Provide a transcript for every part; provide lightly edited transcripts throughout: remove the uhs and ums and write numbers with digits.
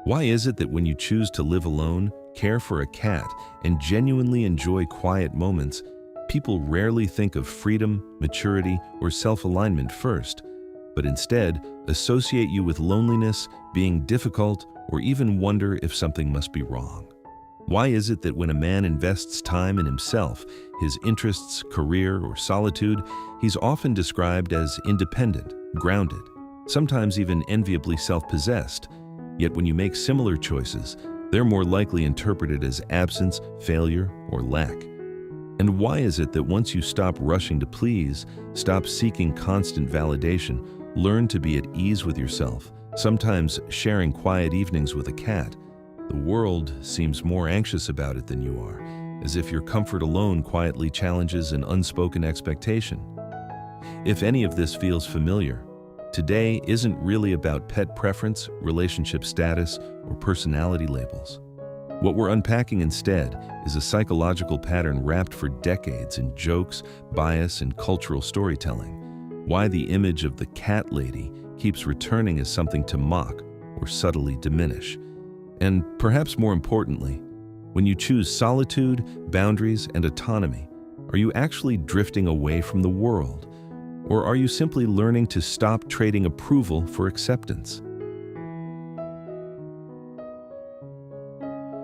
Why is it that when you choose to live alone, care for a cat, and genuinely enjoy quiet moments, people rarely think of freedom, maturity, or self-alignment first, but instead associate you with loneliness, being difficult, or even wonder if something must be wrong? Why is it that when a man invests time in himself, his interests, career, or solitude, he's often described as independent, grounded, sometimes even enviably self-possessed, yet when you make similar choices, they're more likely interpreted as absence, failure, or lack? And why is it that once you stop rushing to please, stop seeking constant validation, learn to be at ease with yourself, sometimes sharing quiet evenings with a cat, the world seems more anxious about it than you are, as if your comfort alone quietly challenges an unspoken expectation? If any of this feels familiar, today isn't really about pet preference, relationship status, or personality labels. What we're unpacking instead is a psychological pattern wrapped for decades in jokes, bias, and cultural storytelling. Why the image of the cat lady keeps returning as something to mock or subtly diminish. And perhaps more importantly, when you choose solitude, boundaries, and autonomy, are you actually drifting away from the world? Or are you simply learning to stop trading approval for acceptance?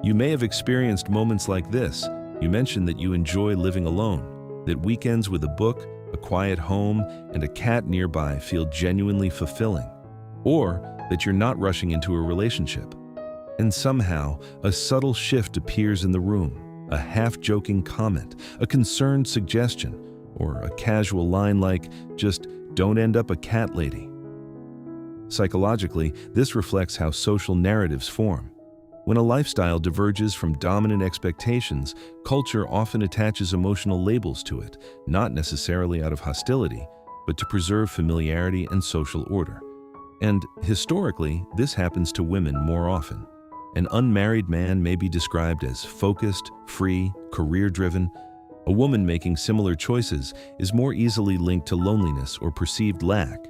You may have experienced moments like this. You mentioned that you enjoy living alone, that weekends with a book, a quiet home, and a cat nearby feel genuinely fulfilling, or that you're not rushing into a relationship. And somehow, a subtle shift appears in the room, a half-joking comment, a concerned suggestion, or a casual line like, "Just don't end up a cat lady." Psychologically, this reflects how social narratives form. When a lifestyle diverges from dominant expectations, culture often attaches emotional labels to it, not necessarily out of hostility, but to preserve familiarity and social order. And historically, this happens to women more often. An unmarried man may be described as focused, free, career-driven. A woman making similar choices is more easily linked to loneliness or perceived lack,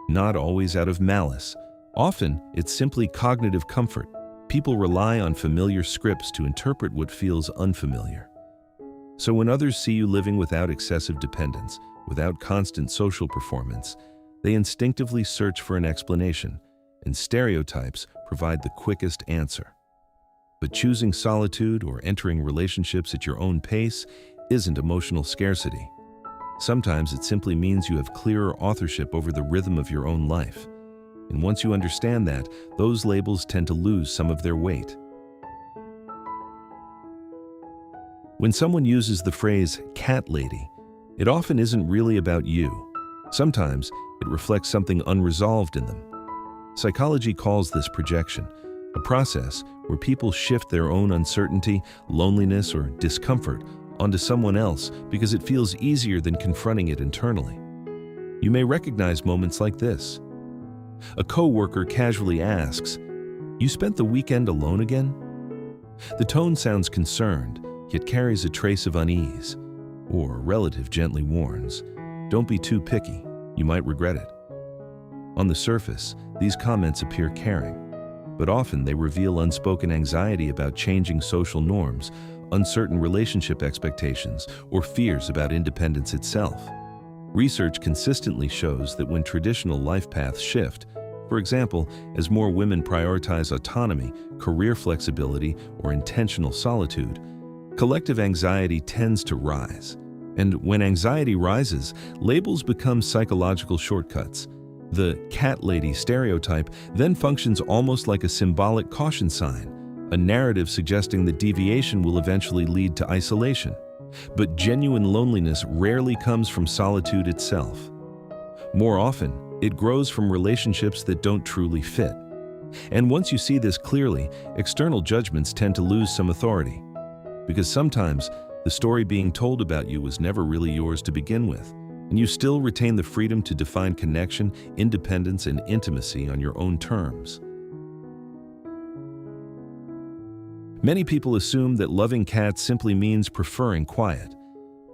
not always out of malice. Often, it's simply cognitive comfort. People rely on familiar scripts to interpret what feels unfamiliar. So when others see you living without excessive dependence, without constant social performance, they instinctively search for an explanation, and stereotypes provide the quickest answer. But choosing solitude or entering relationships at your own pace isn't emotional scarcity. Sometimes it simply means you have clearer authorship over the rhythm of your own life. And once you understand that, those labels tend to lose some of their weight. When someone uses the phrase cat lady, it often isn't really about you. Sometimes it reflects something unresolved in them. Psychology calls this projection, a process where people shift their own uncertainty, loneliness, or discomfort onto someone else because it feels easier than confronting it internally. You may recognize moments like this. A coworker casually asks, "You spent the weekend alone again?" The tone sounds concerned, yet carries a trace of unease. Or a relative gently warns, "Don't be too picky, you might regret it." On the surface, these comments appear caring, but often they reveal unspoken anxiety about changing social norms, uncertain relationship expectations, or fears about independence itself. Research consistently shows that when traditional life paths shift, for example, as more women prioritize autonomy, career flexibility, or intentional solitude, collective anxiety tends to rise. And when anxiety rises, labels become psychological shortcuts. The cat lady stereotype then functions almost like a symbolic caution sign, a narrative suggesting that deviation will eventually lead to isolation. But genuine loneliness rarely comes from solitude itself. More often, it grows from relationships that don't truly fit. And once you see this clearly, external judgments tend to lose some authority. Because sometimes, the story being told about you was never really yours to begin with, and you still retain the freedom to define connection, independence, and intimacy on your own terms. Many people assume that loving cats simply means preferring quiet.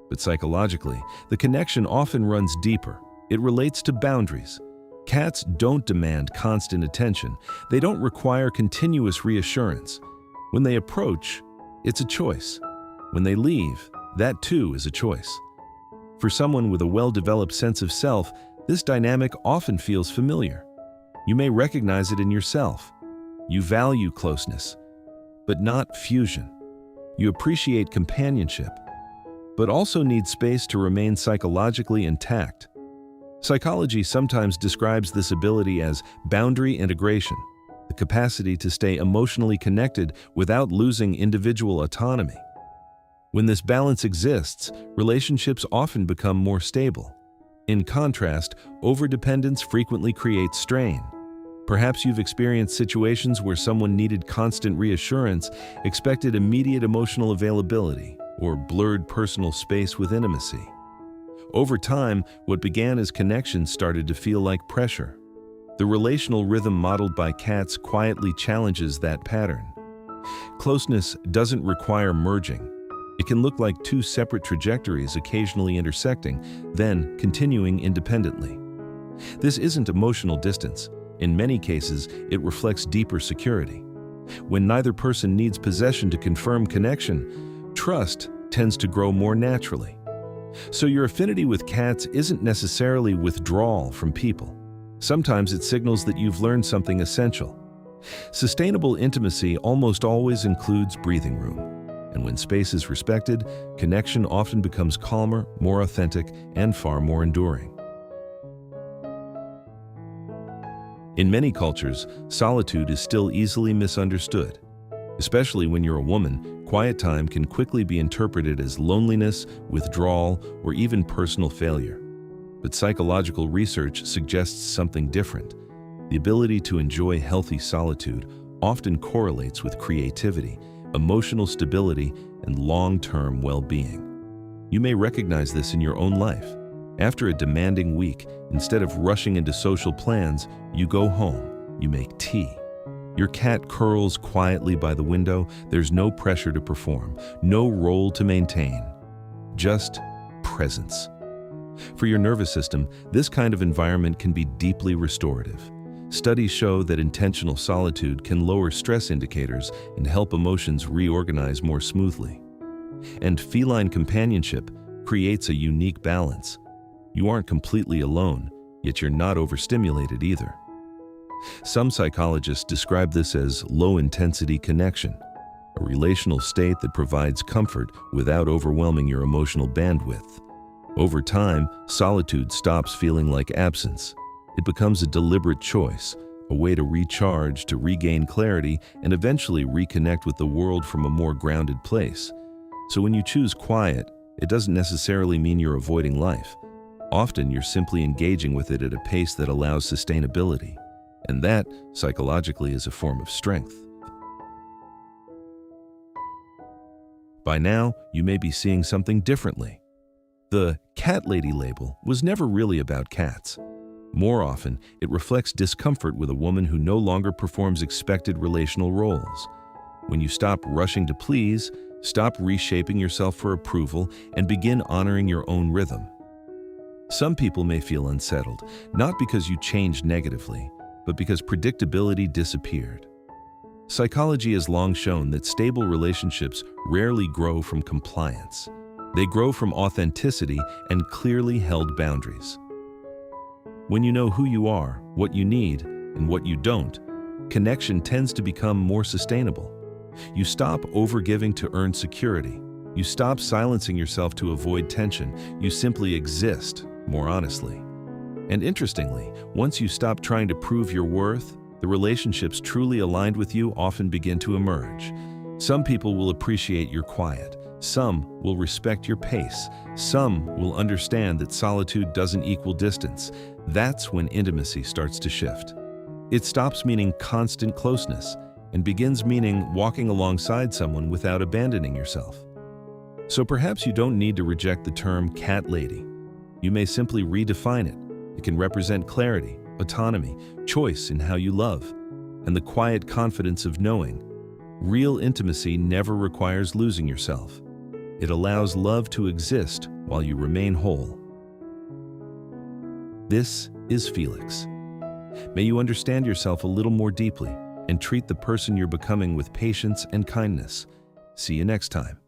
But psychologically, the connection often runs deeper. It relates to boundaries. Cats don't demand constant attention. They don't require continuous reassurance. When they approach, it's a choice. When they leave, that too is a choice. For someone with a well-developed sense of self, this dynamic often feels familiar. You may recognize it in yourself. You value closeness, but not fusion. You appreciate companionship, but also need space to remain psychologically intact. Psychology sometimes describes this ability as boundary integration, the capacity to stay emotionally connected without losing individual autonomy. When this balance exists, relationships often become more stable. In contrast, overdependence frequently creates strain. Perhaps you've experienced situations where someone needed constant reassurance, expected immediate emotional availability, or blurred personal space with intimacy. Over time, what began as connection started to feel like pressure. The relational rhythm modeled by cats quietly challenges that pattern. Closeness doesn't require merging. It can look like two separate trajectories occasionally intersecting, then continuing independently. This isn't emotional distance. In many cases, it reflects deeper security. When neither person needs possession to confirm connection, trust tends to grow more naturally. So your affinity with cats isn't necessarily withdrawal from people. Sometimes it signals that you've learned something essential. Sustainable intimacy almost always includes breathing room. And when space is respected, connection often becomes calmer, more authentic, and far more enduring. In many cultures, solitude is still easily misunderstood. Especially when you're a woman, quiet time can quickly be interpreted as loneliness, withdrawal, or even personal failure. But psychological research suggests something different. The ability to enjoy healthy solitude often correlates with creativity, emotional stability, and long-term well-being. You may recognize this in your own life. After a demanding week, instead of rushing into social plans, you go home, you make tea. Your cat curls quietly by the window. There's no pressure to perform, no role to maintain, just presence. For your nervous system, this kind of environment can be deeply restorative. Studies show that intentional solitude can lower stress indicators and help emotions reorganize more smoothly. And feline companionship creates a unique balance. You aren't completely alone, yet you're not overstimulated either. Some psychologists describe this as low-intensity connection, a relational state that provides comfort without overwhelming your emotional bandwidth. Over time, solitude stops feeling like absence. It becomes a deliberate choice, a way to recharge, to regain clarity, and eventually reconnect with the world from a more grounded place. So when you choose quiet, it doesn't necessarily mean you're avoiding life. Often you're simply engaging with it at a pace that allows sustainability. And that, psychologically, is a form of strength. By now, you may be seeing something differently. The cat lady label was never really about cats. More often, it reflects discomfort with a woman who no longer performs expected relational roles. When you stop rushing to please, stop reshaping yourself for approval, and begin honoring your own rhythm. Some people may feel unsettled, not because you changed negatively, but because predictability disappeared. Psychology has long shown that stable relationships rarely grow from compliance. They grow from authenticity and clearly held boundaries. When you know who you are, what you need, and what you don't, connection tends to become more sustainable. You stop overgiving to earn security. You stop silencing yourself to avoid tension. You simply exist more honestly. And interestingly, once you stop trying to prove your worth, the relationships truly aligned with you often begin to emerge. Some people will appreciate your quiet. Some will respect your pace. Some will understand that solitude doesn't equal distance. That's when intimacy starts to shift. It stops meaning constant closeness and begins meaning walking alongside someone without abandoning yourself. So perhaps you don't need to reject the term cat lady. You may simply redefine it. It can represent clarity, autonomy, choice in how you love, and the quiet confidence of knowing. Real intimacy never requires losing yourself. It allows love to exist while you remain whole. This is Felix, May you understand yourself a little more deeply and treat the person you're becoming with patience and kindness. See you next time.